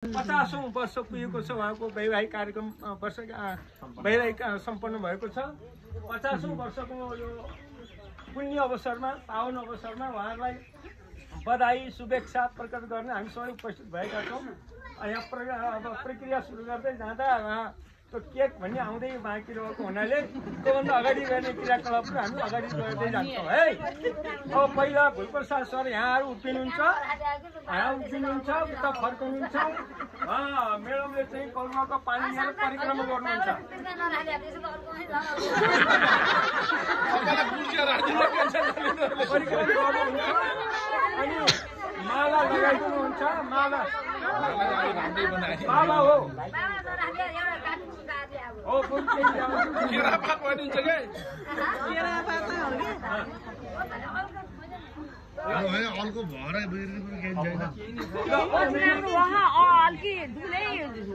50औं वर्ष पुगेको छ उहाँको वैवाहिक कार्यक्रम वैवाहिक सम्पन्न भएको छ। 50औं वर्षको यो पुण्य अवसरमा पावन अवसरमा उहाँलाई बधाई शुभेच्छा प्रकट गर्न हामी सबै उपस्थित भएका छौँ। यहाँ अब प्रक्रिया सुरु गर्दै जाँदा त्यो केक भन्ने आउँदै बाँकी रहेको हुनाले त्योभन्दा अगाडि गर्ने क्रियाकलापहरू हामी अगाडि गर्दै जान्छौँ है। अब पहिला भुलप्रसाद सर यहाँहरू उभिनुहुन्छ, उता फर्कनुहुन्छ। म्याडमले चाहिँ करुणाको पानी लिएर परिक्रमा गर्नुहुन्छ। अनि माला लगाइदिनुहुन्छ। माला हो अलको भएर हल्की दुलै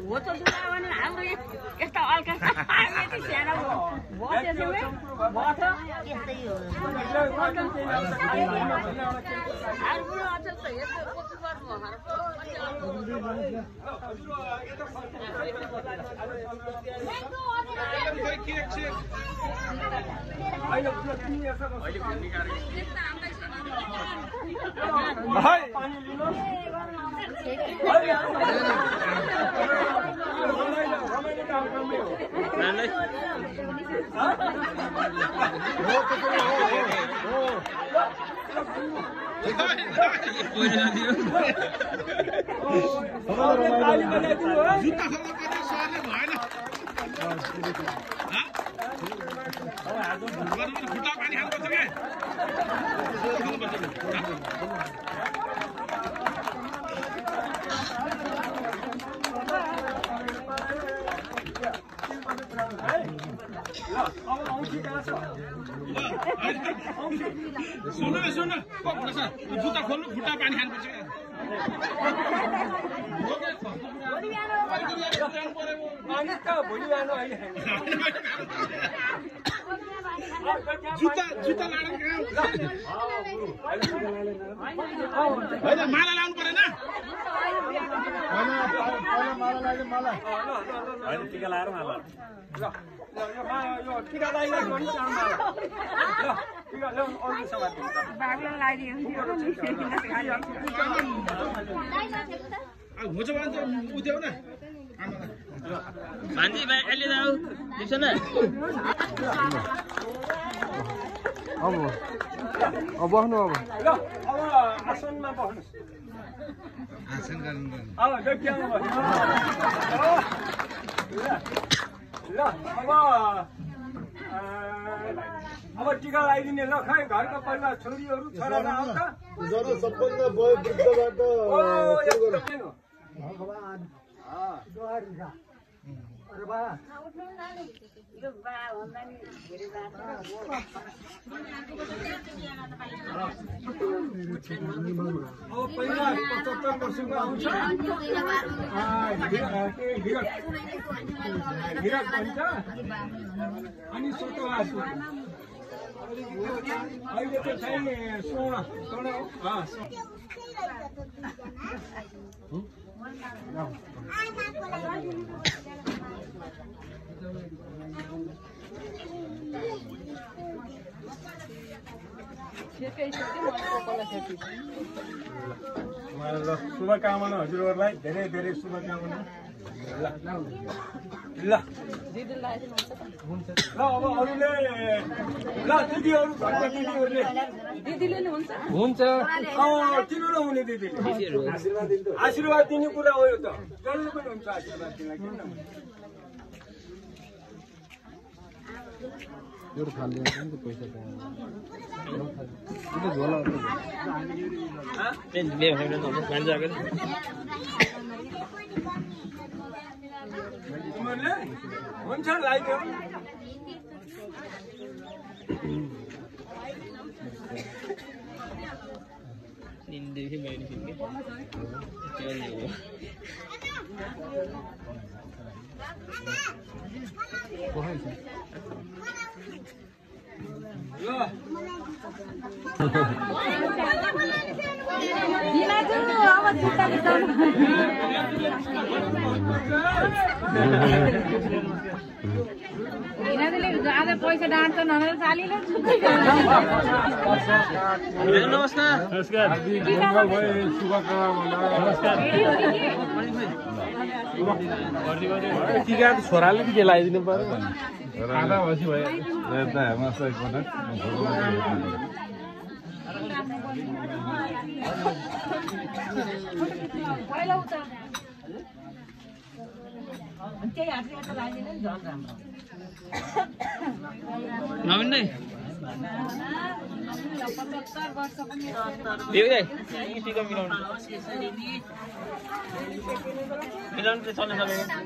हो त दुला भने हाम्रो यस्तो हल्का यति सानो बसेको बस यस्तै हो। पानी लिनुहोस्। सुन जुत्ता खोल्नु खुट्टा पानी खानुपर्छ। जुत्ता होइन माला लाउनु परेन। टिका लाएर माला यो टिका लगाइरहेको नि माला टिका ल्याउनु अरू सवाल हुन्छ भने त उद्याउ न भान्जी भाइ अहिले जाऊ दिन्छ न। अब बस्नु अब ल अब आसनमा बस्नुहोस्। आसन गर्नु अब अब टिका लगाइदिने ल खै घरको परिवार छोरीहरू छोराहरू आउँछ। सबभन्दा वयोवृद्धबाट पहिला 75 वर्षको आउँछ। हिरक भन्छ अनि सोटोवासु अहिले त चाहिँ स्वर्ण शुभकामना हजुरहरूलाई धेरै धेरै शुभकामना। ल अब अरूले ल दिदीहरू घरका दिदीहरूले हुन्छ किन नहुने दिदीले आशीर्वाद दिने कुरा हो यो त जसले पनि हुन्छ आशीर्वाद दिन किन नहुने। हुन्छ लगाइदियो निन्देखि बाहिर निस्किन्थ्यो अब यिनीहरूले आज पैसा डाँड्छ नभए चालीले नमस्कार टिका त छोराले के लगाइदिनु पर्यो आधा भएपछि भयो यता हेर्नुहोस् त एकपटक नवीन दाइ टिका मिलाउनु मिलाउनु चाहिँ चल्न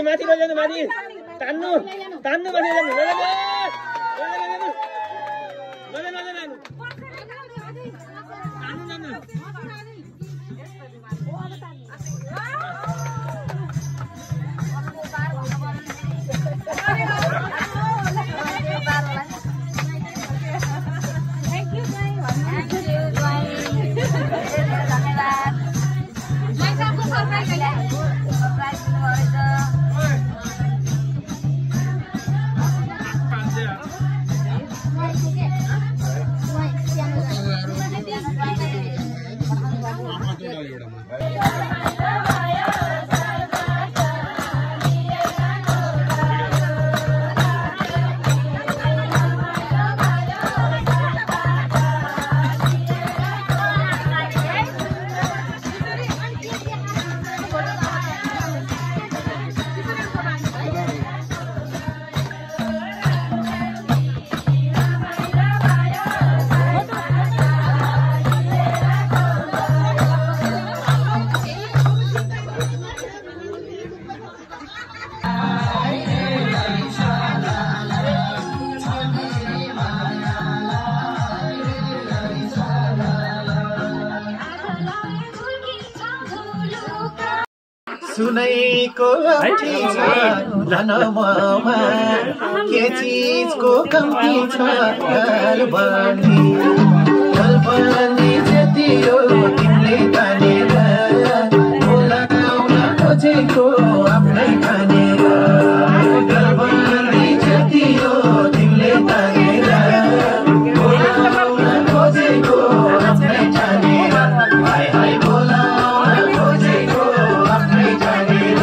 माथि लैजानु माथि तान्नु तान्नु माथि लैजानु सुनैको जन्ममा के चीजको कमी छ गलबन्दी जति हो तिमीले तानेर बोलाउन खोजेको आफ्नै खानेर गलबन्दी जति हो तिमीले तानेर बोलाउन खोजेको आफ्नै ठानेर हाय हाय बोलाउन खोजेको आफ्नै ठानेर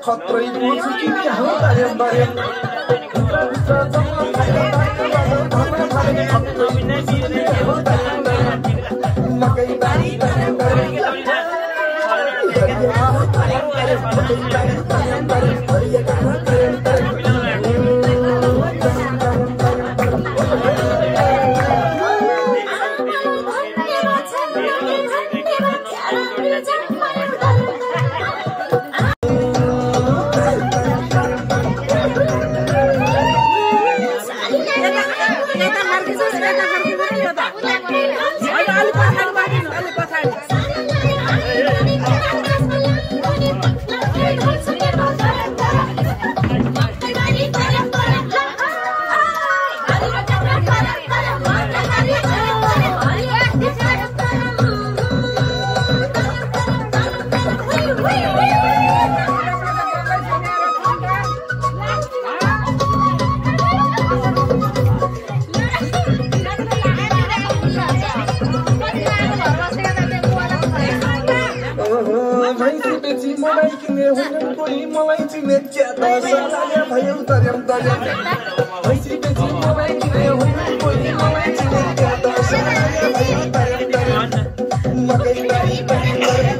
खत्रै बोल्छु कि हो बारेम बारेम मकै बारी बारेम बारेम मलाई चिने क्या दसलाले भयो तर्यम तर्यम भैँसी बेची मलाई किने होइन कोही मलाई चिने क्या दसलाले भयो तर्यम तर्यम मकै बारी बारी तर्यम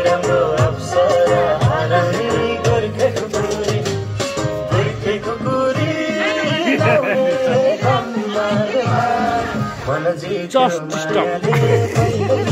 राम्रो अप्सरा हारानी गोर्खेको गोरी गोर्खेको गोरी Just stop.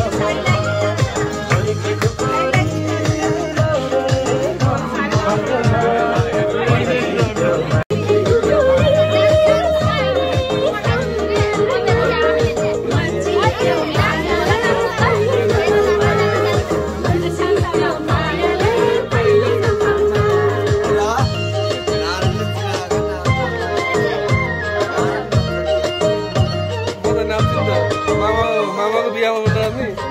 मामाको बिहामा बताएर नि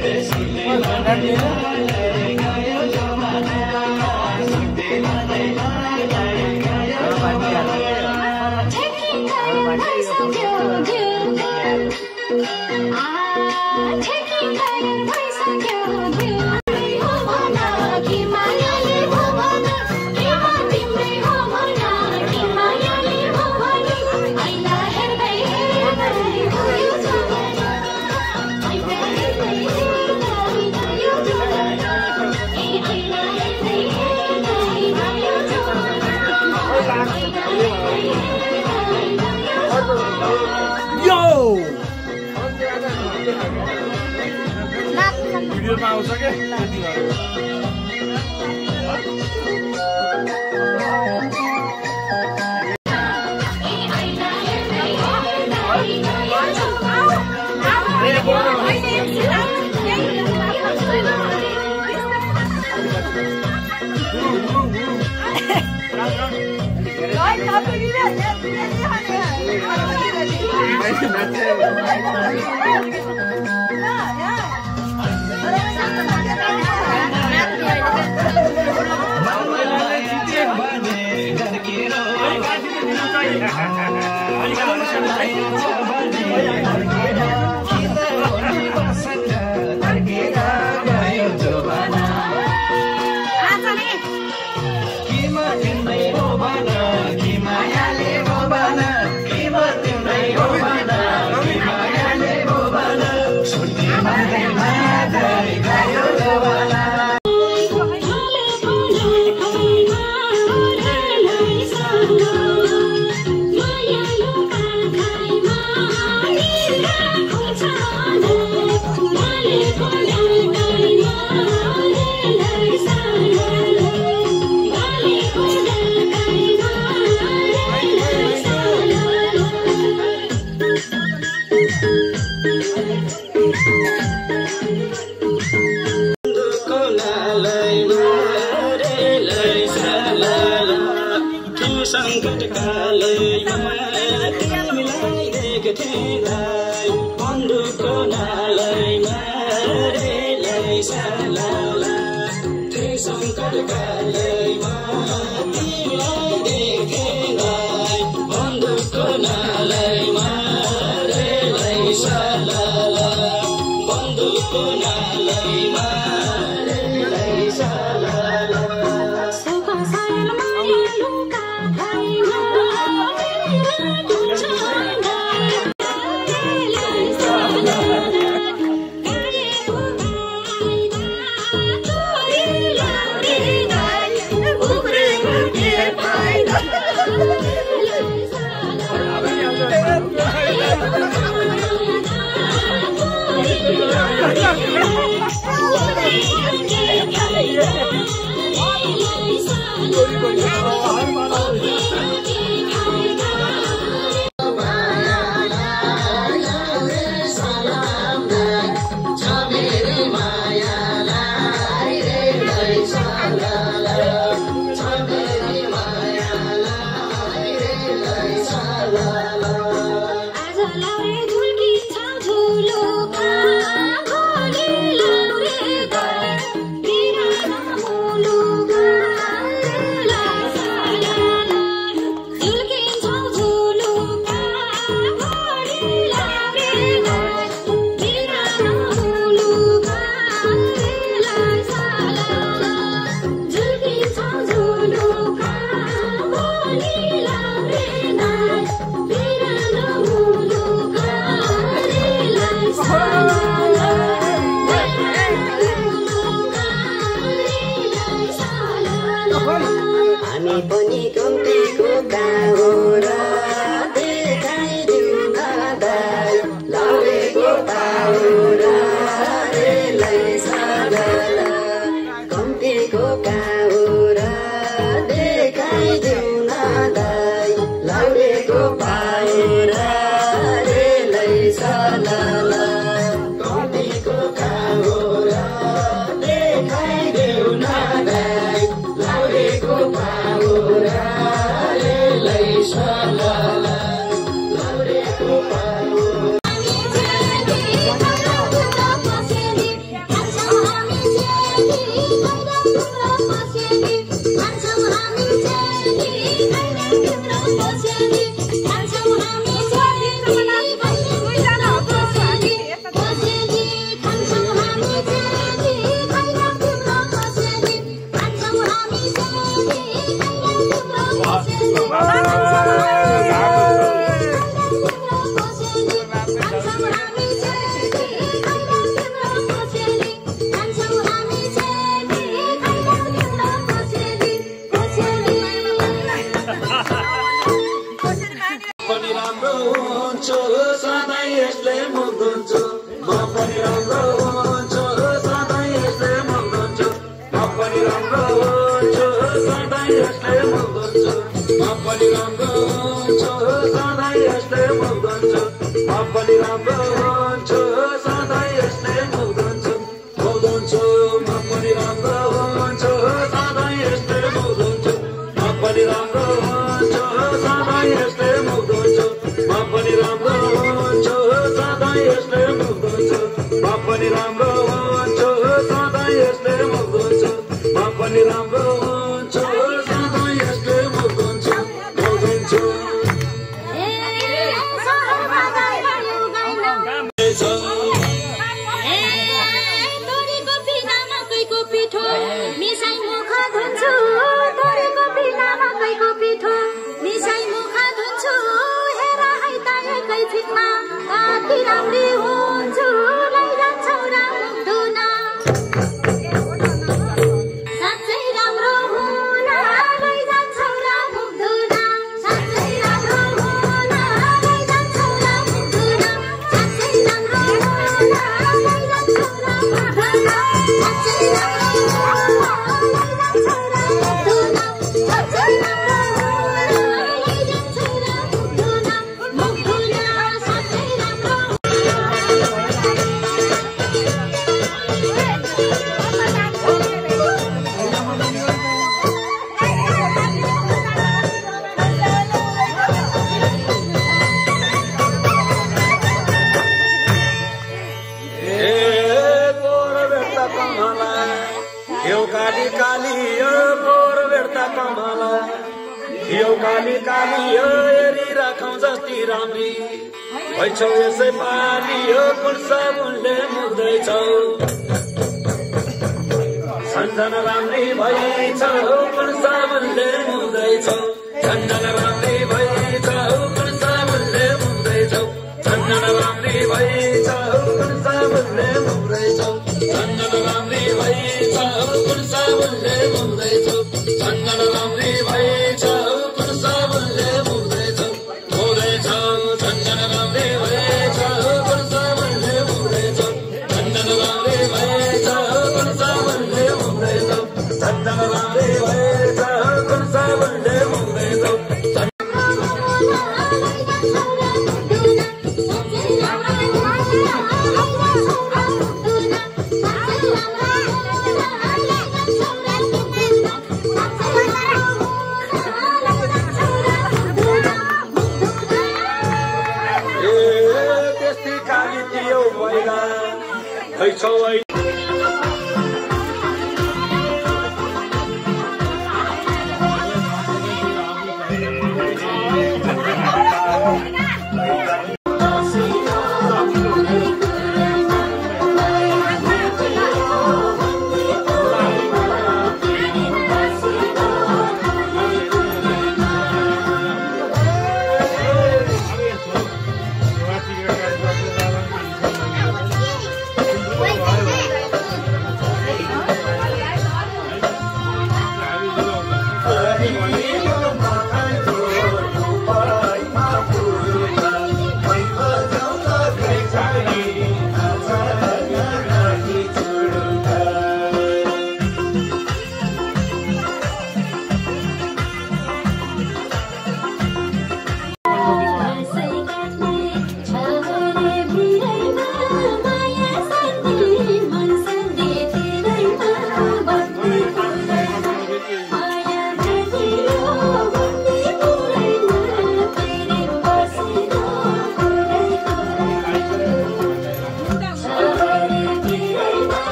Yes. मोबाइलमा आउँछ के त्यति गर्नु सधैँ यसले मुख धुन्छु म पनि राम्रो हुन्छु सधैँ यस्तै मुग्दछु म पनि राम्रो हुन्छु सधैँ यस्तै मुग्दछु म पनि राम्रो हुन्छु सधैँ यस्तै मुग्दछु मुग्दछु म पनि राम्रो हुन्छु सधैँ यस्तै मुग्दछु म पनि राम्रो हुन्छु सधैँ यस्तै मुग्दछु म पनि राम्रो हुन्छु सधैँ यस्तै मुग्दछु म पनि राम्रो हुन्छु सधैँ यस्तै मुग्दछु म पनि राम्रो हुन्छु सधैँ यस्तै मुग्दछु मुग्दछु भइछौ यसै पाली यो कुन साबुनले मुग्दैछौ सम्झना राम्री भइछौ कुन साबुनले मुग्दैछौ सम्झना राम्री भइछौ कुन साबुनले मुग्दैछौ सम्झना राम्री भइछौ कुन साबुनले मुग्दैछौ सम्झना राम्री भइछौ कुन साबुनले मुग्दैछौ सम्झना राम्री भइछौ कुन साबुनले मुग्दैछौ मुग्दैछौ सम्झना राम्री भइछौ कुन साबुनले मुग्दैछौ सम्झना राम्री भइछौ कुन साबुनले मुग्दैछौ सम्झना राम्री भइछौ कुन साबुनले मुग्दैछौ Hãy subscribe cho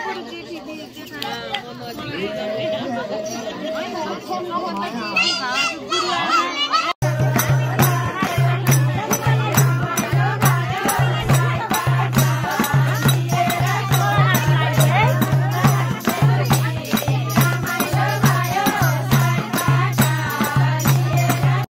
kênh Ghiền Mì Gõ để không bỏ lỡ những video hấp dẫn.